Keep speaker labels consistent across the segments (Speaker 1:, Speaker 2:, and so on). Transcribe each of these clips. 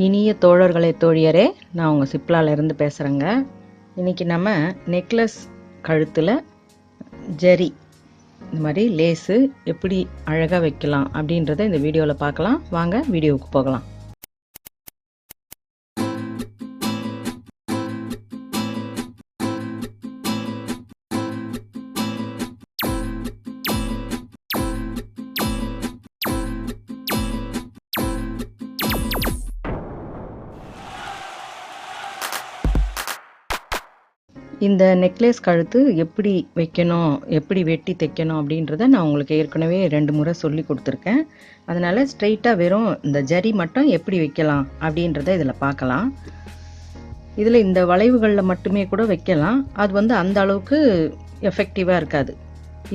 Speaker 1: இனிய தோழர்களே தோழியரே, நான் உங்கள் சிப்லால இருந்து பேசுகிறேங்க. இன்றைக்கி நம்ம நெக்லஸ் கழுத்தில் ஜரி இந்த மாதிரி லேஸு எப்படி அழகாக வைக்கலாம் அப்படின்றத இந்த வீடியோவில் பார்க்கலாம். வாங்க வீடியோவுக்கு போகலாம். இந்த நெக்லஸ் கழுத்து எப்படி வைக்கணும், எப்படி வெட்டி தைக்கணும் அப்படின்றத நான் உங்களுக்கு ஏற்கனவே 2 முறை சொல்லி கொடுத்துருக்கேன். அதனால் ஸ்ட்ரெயிட்டாக வெறும் இந்த ஜரி மட்டும் எப்படி வைக்கலாம் அப்படின்றத இதில் பார்க்கலாம். இதில் இந்த வளைவுகளில் மட்டுமே கூட வைக்கலாம். அது அந்த அளவுக்கு எஃபெக்டிவாக இருக்காது.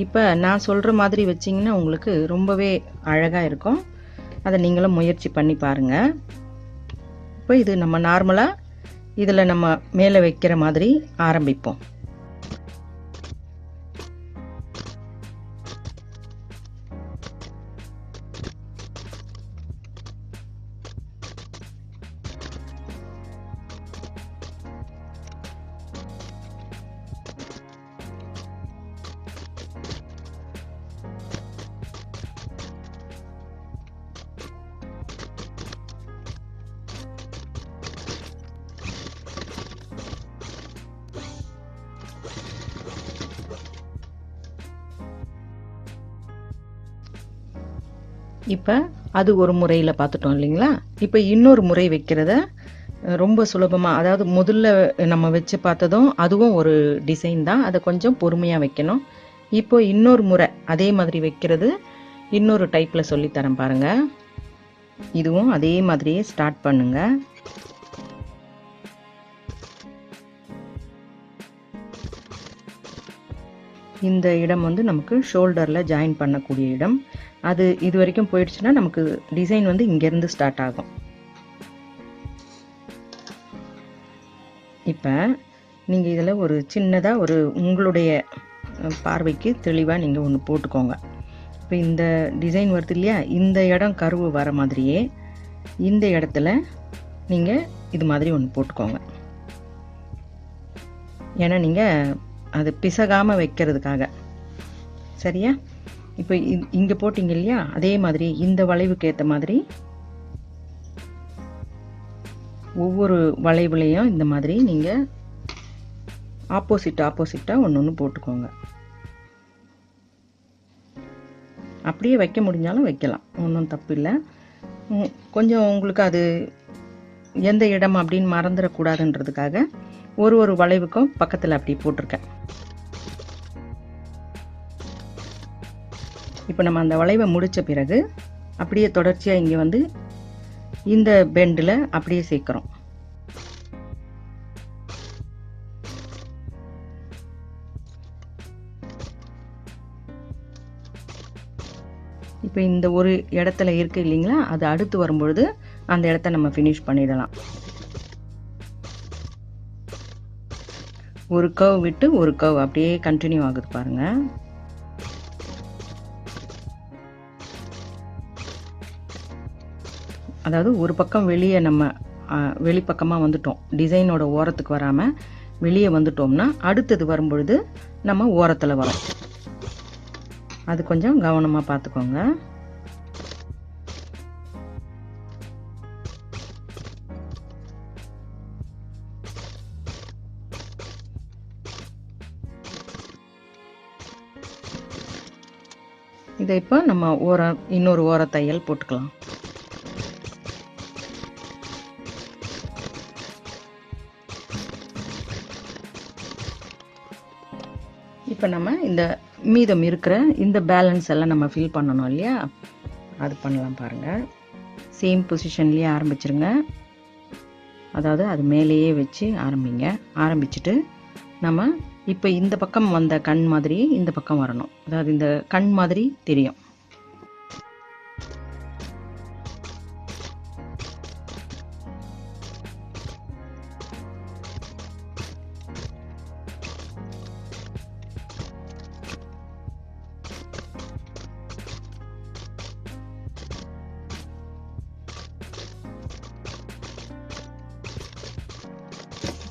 Speaker 1: இப்போ நான் சொல்கிற மாதிரி வச்சிங்கன்னா உங்களுக்கு ரொம்பவே அழகாக இருக்கும். அதை நீங்களும் முயற்சி பண்ணி பாருங்கள். இப்போ இது நம்ம நார்மலாக இதில் நம்ம மேலே வைக்கிற மாதிரி ஆரம்பிப்போம். இப்போ அது ஒரு முறையில் பார்த்துட்டோம் இல்லைங்களா? இப்போ இன்னொரு முறை வைக்கிறத ரொம்ப சுலபமாக, அதாவது முதல்ல நம்ம வச்சு பார்த்ததும் அதுவும் ஒரு டிசைன் தான். அதை கொஞ்சம் பொறுமையாக வைக்கணும். இப்போ இன்னொரு முறை அதே மாதிரி வைக்கிறது இன்னொரு டைப்பில் சொல்லித்தரேன் பாருங்கள். இதுவும் அதே மாதிரியே ஸ்டார்ட் பண்ணுங்க. இந்த இடம் நமக்கு ஷோல்டரில் ஜாயின் பண்ணக்கூடிய இடம். அது இது வரைக்கும் போயிடுச்சுன்னா நமக்கு டிசைன் இங்கேருந்து ஸ்டார்ட் ஆகும். இப்போ நீங்கள் இதில் ஒரு சின்னதாக ஒரு உங்களுடைய பார்வைக்கு தெளிவாக நீங்கள் ஒன்று போட்டுக்கோங்க. இப்போ இந்த டிசைன் வருது இல்லையா, இந்த இடம் கருவு வர மாதிரியே இந்த இடத்துல நீங்கள் இது மாதிரி ஒன்று போட்டுக்கோங்க. ஏன்னா நீங்கள் அது பிசகாமல் வைக்கிறதுக்காக. சரியா? இப்போ இங்கே போட்டிங்க இல்லையா, அதே மாதிரி இந்த வளைவுக்கு ஏற்ற மாதிரி ஒவ்வொரு வளைவுலையும் இந்த மாதிரி நீங்கள் ஆப்போசிட்டாக ஒன்று போட்டுக்கோங்க. அப்படியே வைக்க முடிஞ்சாலும் வைக்கலாம், ஒன்றும் தப்பு இல்லை. கொஞ்சம் உங்களுக்கு அது எந்த இடம் அப்படின்னு மறந்துடக்கூடாதுன்றதுக்காக ஒரு வளைவுக்கும் பக்கத்தில் அப்படி போட்டிருக்கேன். இப்போ நம்ம அந்த வளைவை முடித்த பிறகு அப்படியே தொடர்ச்சியாக இங்கே இந்த பெண்டில் அப்படியே சேர்க்குறோம். இப்போ இந்த ஒரு இடத்துல இருக்கு இல்லைங்களா, அது அடுத்து வரும்பொழுது அந்த இடத்த நம்ம ஃபினிஷ் பண்ணிடலாம். ஒரு கர்வ் விட்டு ஒரு கர்வ் அப்படியே கண்டினியூ ஆகுது பாருங்கள். அதாவது ஒரு பக்கம் வெளியே நம்ம வெளிப்பக்கமாக வந்துட்டோம், டிசைனோட ஓரத்துக்கு வராமல் வெளியே வந்துட்டோம்னா அடுத்தது வரும்பொழுது நம்ம ஓரத்தில் வரோம். அது கொஞ்சம் கவனமாக பார்த்துக்கோங்க. இதை இப்போ நம்ம இன்னொரு ஓர தையல் போட்டுக்கலாம். இப்போ நம்ம இந்த மீதம் இருக்கிற இந்த பேலன்ஸ் எல்லாம் நம்ம ஃபில் பண்ணணும் இல்லையா, அது பண்ணலாம் பாருங்கள். சேம் பொசிஷன்லேயே ஆரம்பிச்சிருங்க. அதாவது அது மேலேயே வச்சு ஆரம்பிச்சுட்டு நம்ம இப்போ இந்த பக்கம் வந்த கண் மாதிரி இந்த பக்கம் வரணும். அதாவது இந்த கண் மாதிரி தெரியும்.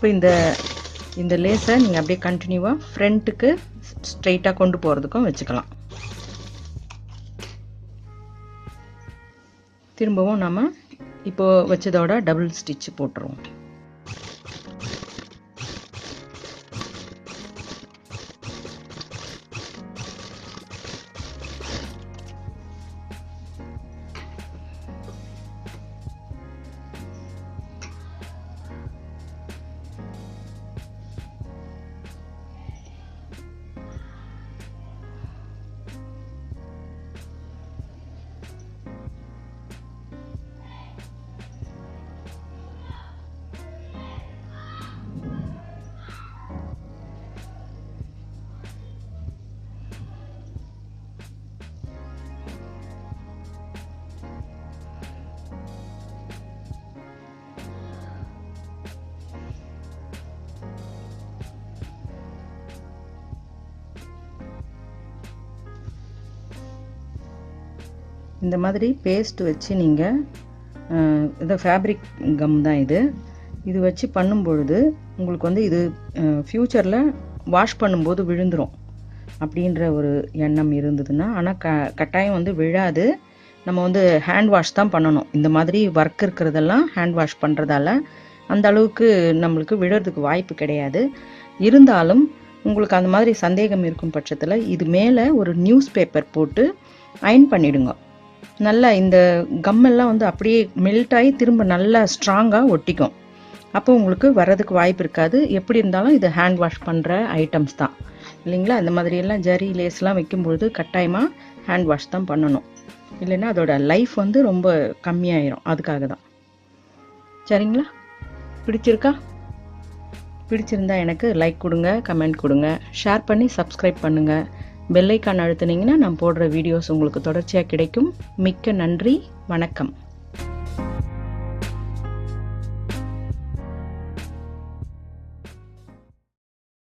Speaker 1: இப்போ இந்த லேஸை நீங்கள் அப்படியே கண்டினியூவாக ஃப்ரண்ட்டுக்கு ஸ்ட்ரெயிட்டாக கொண்டு போகிறதுக்கும் வச்சுக்கலாம். திரும்பவும் நம்ம இப்போது வச்சதோட டபுள் ஸ்டிச் போட்டுருவோம். இந்த மாதிரி பேஸ்ட் வச்சு நீங்கள் இது ஃபேப்ரிக் கம் தான் இது வச்சு பண்ணும்பொழுது உங்களுக்கு வந்து இது ஃப்யூச்சரில் வாஷ் பண்ணும்போது விழுந்துடும் அப்படின்ற ஒரு எண்ணம் இருந்ததுன்னா, ஆனால் கட்டாயம் வந்து விழாது. நம்ம வந்து ஹேண்ட் வாஷ் தான் பண்ணணும். இந்த மாதிரி ஒர்க் இருக்கிறதெல்லாம் ஹேண்ட் வாஷ் பண்ணுறதால அந்த அளவுக்கு நம்மளுக்கு விழுறதுக்கு வாய்ப்பு கிடையாது. இருந்தாலும் உங்களுக்கு அந்த மாதிரி சந்தேகம் இருக்கும் பட்சத்தில் இது மேலே ஒரு நியூஸ் பேப்பர் போட்டு அயன் பண்ணிவிடுங்க. நல்லா இந்த கம்மெல்லாம் வந்து அப்படியே மெல்ட் ஆகி திரும்ப நல்லா ஸ்ட்ராங்காக ஒட்டிக்கும். அப்போ உங்களுக்கு வர்றதுக்கு வாய்ப்பு இருக்காது. எப்படி இருந்தாலும் இது ஹேண்ட் வாஷ் பண்ணுற ஐட்டம்ஸ் தான் இல்லைங்களா? அந்த மாதிரியெல்லாம் ஜரி லேஸ்லாம் வைக்கும்பொழுது கட்டாயமாக ஹேண்ட் வாஷ் தான் பண்ணணும். இல்லைன்னா அதோட லைஃப் வந்து ரொம்ப கம்மியாயிரும். அதுக்காக தான். சரிங்களா? பிடிச்சிருந்தா எனக்கு லைக் கொடுங்க, கமெண்ட் கொடுங்க, ஷேர் பண்ணி சப்ஸ்கிரைப் பண்ணுங்கள். பெல் ஐக்கான் அழுத்துனீங்கன்னா நான் போடுற வீடியோஸ் உங்களுக்கு தொடர்ச்சியாக கிடைக்கும். மிக்க நன்றி. வணக்கம்.